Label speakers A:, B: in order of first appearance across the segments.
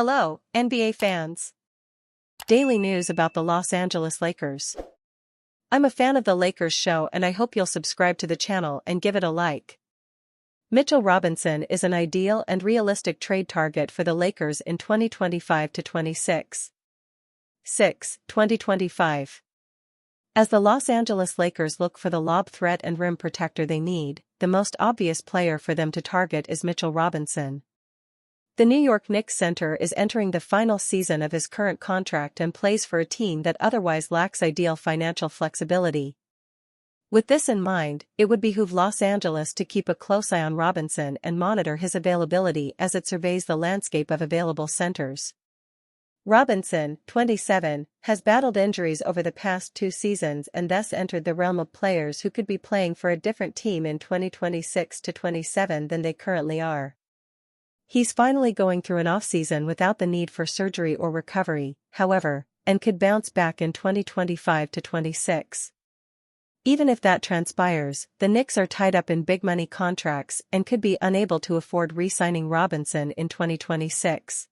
A: Hello, NBA fans. Daily news about the Los Angeles Lakers. I'm a fan of the Lakers show and I hope you'll subscribe to the channel and give it a like. Mitchell Robinson is an ideal and realistic trade target for the Lakers in 2025-26. 2025. As the Los Angeles Lakers look for the lob threat and rim protector they need, the most obvious player for them to target is Mitchell Robinson. The New York Knicks center is entering the final season of his current contract and plays for a team that otherwise lacks ideal financial flexibility. With this in mind, it would behoove Los Angeles to keep a close eye on Robinson and monitor his availability as it surveys the landscape of available centers. Robinson, 27, has battled injuries over the past 2 seasons and thus entered the realm of players who could be playing for a different team in 2026-27 than they currently are. He's finally going through an offseason without the need for surgery or recovery, however, and could bounce back in 2025-26. Even if that transpires, the Knicks are tied up in big money contracts and could be unable to afford re-signing Robinson in 2026.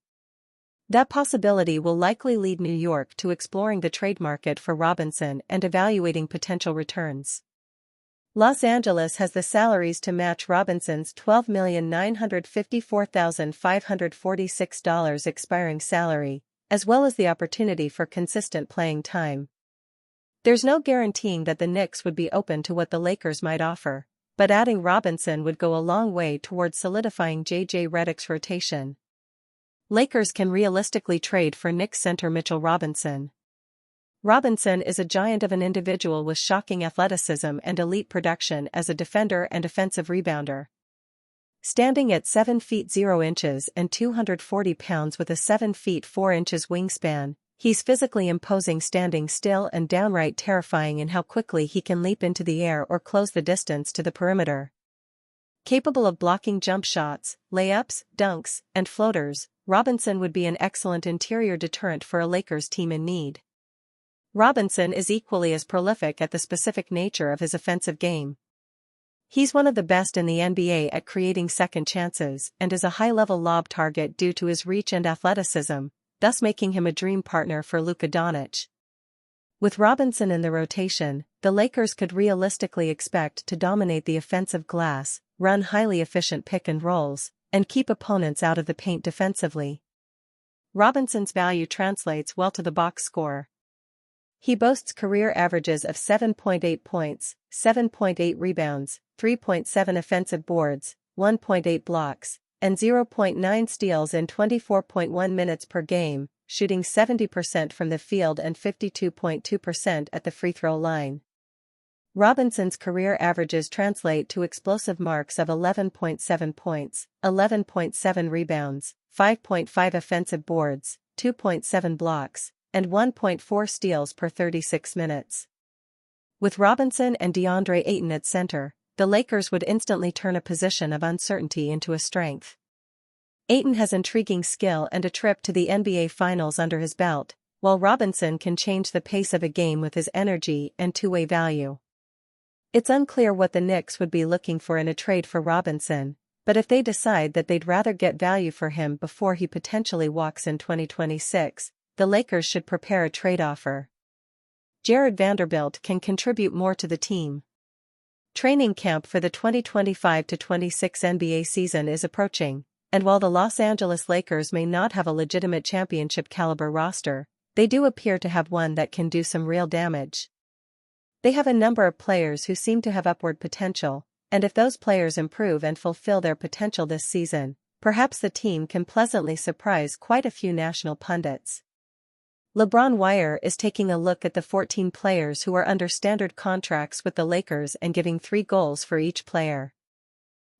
A: That possibility will likely lead New York to exploring the trade market for Robinson and evaluating potential returns. Los Angeles has the salaries to match Robinson's $12,954,546 expiring salary, as well as the opportunity for consistent playing time. There's no guaranteeing that the Knicks would be open to what the Lakers might offer, but adding Robinson would go a long way towards solidifying J.J. Redick's rotation. Lakers can realistically trade for Knicks center Mitchell Robinson. Robinson is a giant of an individual with shocking athleticism and elite production as a defender and offensive rebounder. Standing at 7 feet 0 inches and 240 pounds with a 7 feet 4 inches wingspan, he's physically imposing standing still and downright terrifying in how quickly he can leap into the air or close the distance to the perimeter. Capable of blocking jump shots, layups, dunks, and floaters, Robinson would be an excellent interior deterrent for a Lakers team in need. Robinson is equally as prolific at the specific nature of his offensive game. He's one of the best in the NBA at creating second chances and is a high-level lob target due to his reach and athleticism, thus making him a dream partner for Luka Doncic. With Robinson in the rotation, the Lakers could realistically expect to dominate the offensive glass, run highly efficient pick and rolls, and keep opponents out of the paint defensively. Robinson's value translates well to the box score. He boasts career averages of 7.8 points, 7.8 rebounds, 3.7 offensive boards, 1.8 blocks, and 0.9 steals in 24.1 minutes per game, shooting 70% from the field and 52.2% at the free throw line. Robinson's career averages translate to explosive marks of 11.7 points, 11.7 rebounds, 5.5 offensive boards, 2.7 blocks, and 1.4 steals per 36 minutes. With Robinson and DeAndre Ayton at center, the Lakers would instantly turn a position of uncertainty into a strength. Ayton has intriguing skill and a trip to the NBA Finals under his belt, while Robinson can change the pace of a game with his energy and two-way value. It's unclear what the Knicks would be looking for in a trade for Robinson, but if they decide that they'd rather get value for him before he potentially walks in 2026, the Lakers should prepare a trade offer. Jared Vanderbilt can contribute more to the team. Training camp for the 2025-26 NBA season is approaching, and while the Los Angeles Lakers may not have a legitimate championship-caliber roster, they do appear to have one that can do some real damage. They have a number of players who seem to have upward potential, and if those players improve and fulfill their potential this season, perhaps the team can pleasantly surprise quite a few national pundits. LeBron Wire is taking a look at the 14 players who are under standard contracts with the Lakers and giving 3 goals for each player.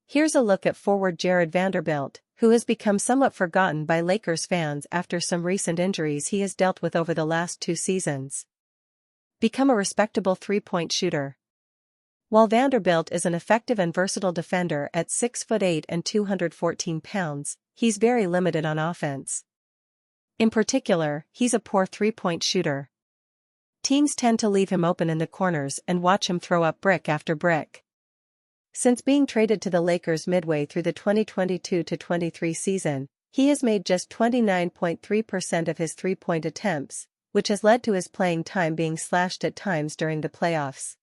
A: Here's a look at forward Jared Vanderbilt, who has become somewhat forgotten by Lakers fans after some recent injuries he has dealt with over the last 2 seasons. Become a respectable 3-point shooter. While Vanderbilt is an effective and versatile defender at 6'8" and 214 pounds, he's very limited on offense. In particular, he's a poor 3-point shooter. Teams tend to leave him open in the corners and watch him throw up brick after brick. Since being traded to the Lakers midway through the 2022-23 season, He has made just 29.3% of his three-point attempts, which has led to his playing time being slashed at times during the playoffs.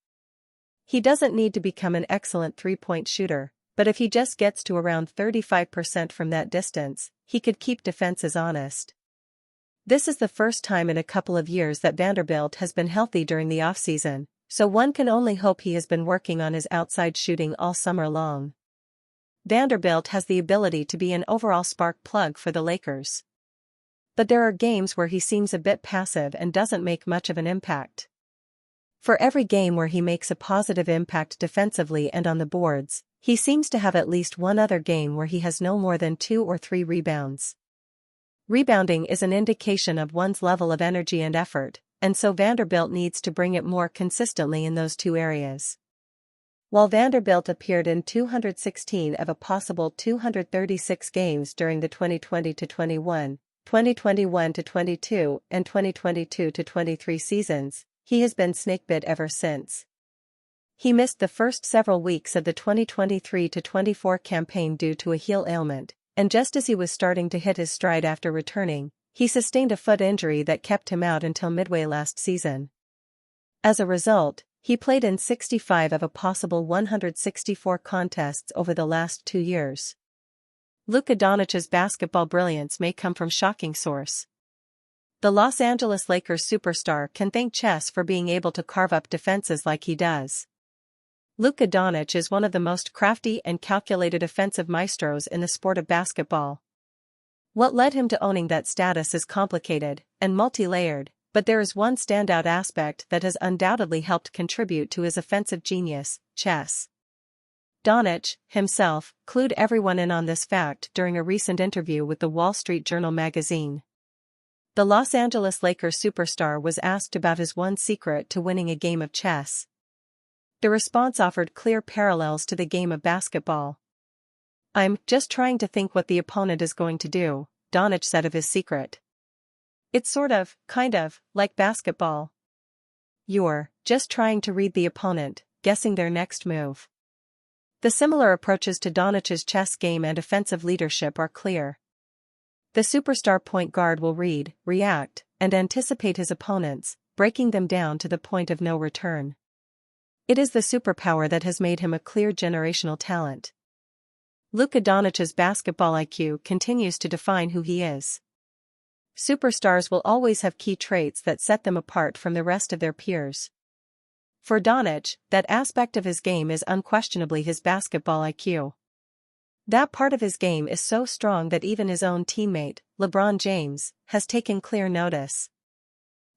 A: He doesn't need to become an excellent three-point shooter, but if he just gets to around 35% from that distance, he could keep defenses honest. This is the first time in a couple of years that Vanderbilt has been healthy during the offseason, so one can only hope he has been working on his outside shooting all summer long. Vanderbilt has the ability to be an overall spark plug for the Lakers. But there are games where he seems a bit passive and doesn't make much of an impact. For every game where he makes a positive impact defensively and on the boards, he seems to have at least one other game where he has no more than 2 or 3 rebounds. Rebounding is an indication of one's level of energy and effort, and so Vanderbilt needs to bring it more consistently in those two areas. While Vanderbilt appeared in 216 of a possible 236 games during the 2020-21, 2021-22, and 2022-23 seasons, he has been snakebit ever since. He missed the first several weeks of the 2023-24 campaign due to a heel ailment, and just as he was starting to hit his stride after returning, he sustained a foot injury that kept him out until midway last season. As a result, he played in 65 of a possible 164 contests over the last 2 years. Luka Doncic's basketball brilliance may come from shocking source. The Los Angeles Lakers superstar can thank chess for being able to carve up defenses like he does. Luka Doncic is one of the most crafty and calculated offensive maestros in the sport of basketball. What led him to owning that status is complicated and multi-layered, but there is one standout aspect that has undoubtedly helped contribute to his offensive genius: chess. Doncic, himself, clued everyone in on this fact during a recent interview with the Wall Street Journal magazine. The Los Angeles Lakers superstar was asked about his one secret to winning a game of chess. The response offered clear parallels to the game of basketball. "I'm just trying to think what the opponent is going to do," Doncic said of his secret. "It's kind of, like basketball. You're just trying to read the opponent, guessing their next move." The similar approaches to Doncic's chess game and offensive leadership are clear. The superstar point guard will read, react, and anticipate his opponents, breaking them down to the point of no return. It is the superpower that has made him a clear generational talent. Luka Doncic's basketball IQ continues to define who he is. Superstars will always have key traits that set them apart from the rest of their peers. For Doncic, that aspect of his game is unquestionably his basketball IQ. That part of his game is so strong that even his own teammate, LeBron James, has taken clear notice.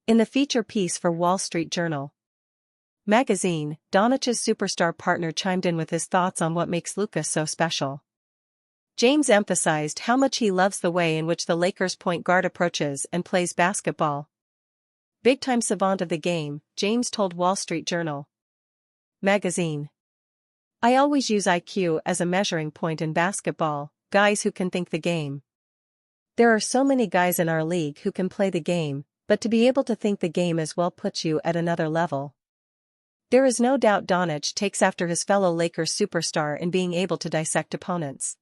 A: In the feature piece for Wall Street Journal magazine, Doncic's superstar partner chimed in with his thoughts on what makes Luka so special. James emphasized how much he loves the way in which the Lakers point guard approaches and plays basketball. Big-time savant of the game, James told Wall Street Journal magazine, "I always use IQ as a measuring point in basketball, guys who can think the game. There are so many guys in our league who can play the game, but to be able to think the game as well puts you at another level." There is no doubt Doncic takes after his fellow Lakers superstar in being able to dissect opponents.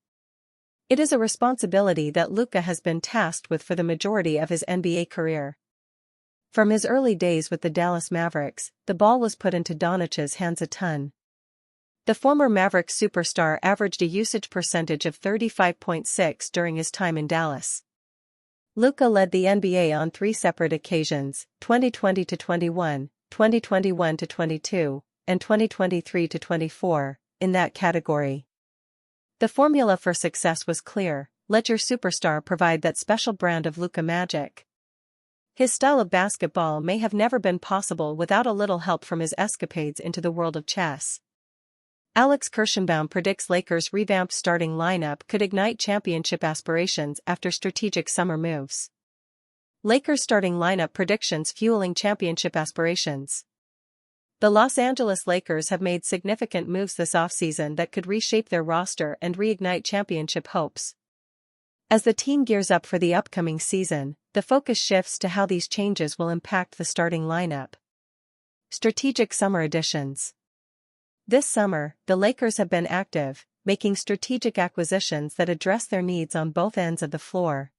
A: It is a responsibility that Luka has been tasked with for the majority of his NBA career. From his early days with the Dallas Mavericks, the ball was put into Doncic's hands a ton. The former Mavericks superstar averaged a usage percentage of 35.6 during his time in Dallas. Luka led the NBA on 3 separate occasions, 2020-21, 2021-22, and 2023-24, in that category. The formula for success was clear: let your superstar provide that special brand of Luka magic. His style of basketball may have never been possible without a little help from his escapades into the world of chess. Alex Kirschenbaum predicts Lakers' revamped starting lineup could ignite championship aspirations after strategic summer moves. Lakers starting lineup predictions fueling championship aspirations. The Los Angeles Lakers have made significant moves this offseason that could reshape their roster and reignite championship hopes. As the team gears up for the upcoming season, the focus shifts to how these changes will impact the starting lineup. Strategic summer additions. This summer, the Lakers have been active, making strategic acquisitions that address their needs on both ends of the floor.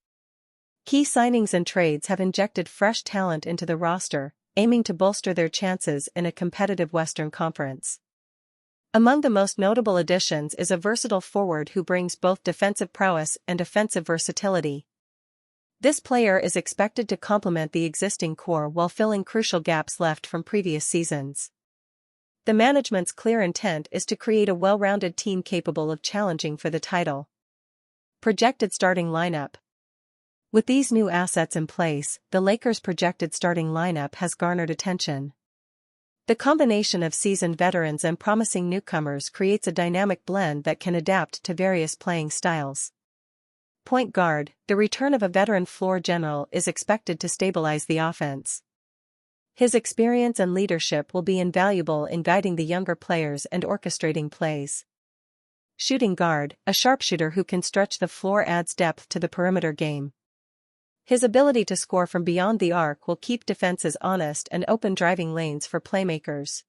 A: Key signings and trades have injected fresh talent into the roster, aiming to bolster their chances in a competitive Western Conference. Among the most notable additions is a versatile forward who brings both defensive prowess and offensive versatility. This player is expected to complement the existing core while filling crucial gaps left from previous seasons. The management's clear intent is to create a well-rounded team capable of challenging for the title. Projected starting lineup. With these new assets in place, the Lakers' projected starting lineup has garnered attention. The combination of seasoned veterans and promising newcomers creates a dynamic blend that can adapt to various playing styles. Point guard, the return of a veteran floor general is expected to stabilize the offense. His experience and leadership will be invaluable in guiding the younger players and orchestrating plays. Shooting guard, a sharpshooter who can stretch the floor adds depth to the perimeter game. His ability to score from beyond the arc will keep defenses honest and open driving lanes for playmakers.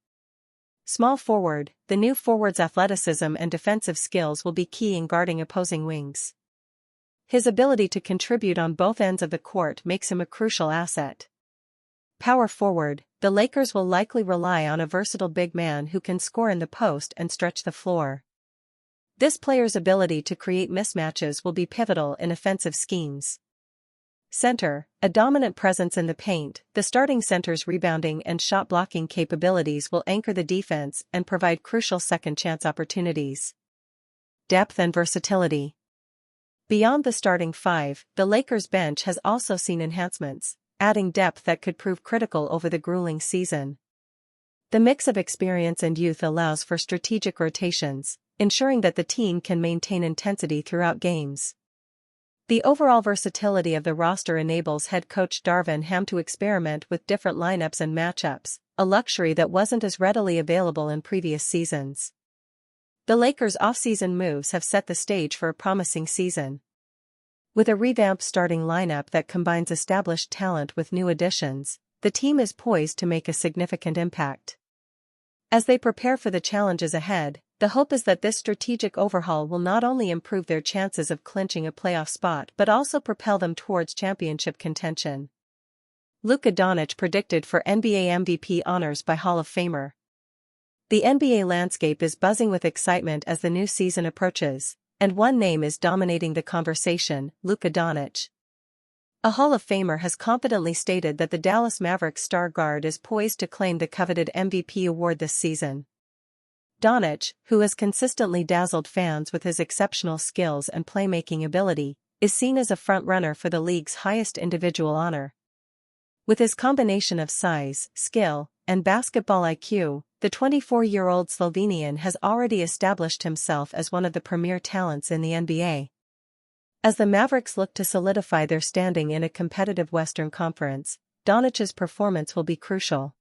A: Small forward, the new forward's athleticism and defensive skills will be key in guarding opposing wings. His ability to contribute on both ends of the court makes him a crucial asset. Power forward, the Lakers will likely rely on a versatile big man who can score in the post and stretch the floor. This player's ability to create mismatches will be pivotal in offensive schemes. Center, a dominant presence in the paint, the starting center's rebounding and shot-blocking capabilities will anchor the defense and provide crucial second-chance opportunities. Depth and versatility. Beyond the starting five, the Lakers' bench has also seen enhancements, adding depth that could prove critical over the grueling season. The mix of experience and youth allows for strategic rotations, ensuring that the team can maintain intensity throughout games. The overall versatility of the roster enables head coach Darvin Ham to experiment with different lineups and matchups, a luxury that wasn't as readily available in previous seasons. The Lakers' offseason moves have set the stage for a promising season. With a revamped starting lineup that combines established talent with new additions, the team is poised to make a significant impact. As they prepare for the challenges ahead, the hope is that this strategic overhaul will not only improve their chances of clinching a playoff spot but also propel them towards championship contention. Luka Doncic predicted for NBA MVP honors by Hall of Famer. The NBA landscape is buzzing with excitement as the new season approaches, and one name is dominating the conversation: Luka Doncic. A Hall of Famer has confidently stated that the Dallas Mavericks star guard is poised to claim the coveted MVP award this season. Doncic, who has consistently dazzled fans with his exceptional skills and playmaking ability, is seen as a front-runner for the league's highest individual honor. With his combination of size, skill, and basketball IQ, the 24-year-old Slovenian has already established himself as one of the premier talents in the NBA. As the Mavericks look to solidify their standing in a competitive Western Conference, Doncic's performance will be crucial.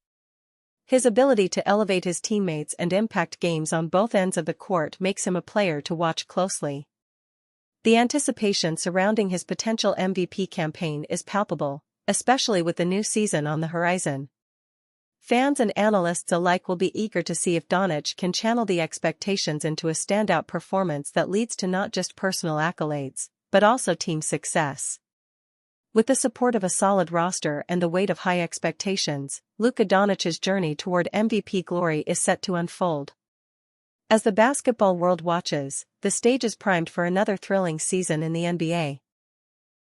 A: His ability to elevate his teammates and impact games on both ends of the court makes him a player to watch closely. The anticipation surrounding his potential MVP campaign is palpable, especially with the new season on the horizon. Fans and analysts alike will be eager to see if Doncic can channel the expectations into a standout performance that leads to not just personal accolades, but also team success. With the support of a solid roster and the weight of high expectations, Luka Doncic's journey toward MVP glory is set to unfold. As the basketball world watches, the stage is primed for another thrilling season in the NBA.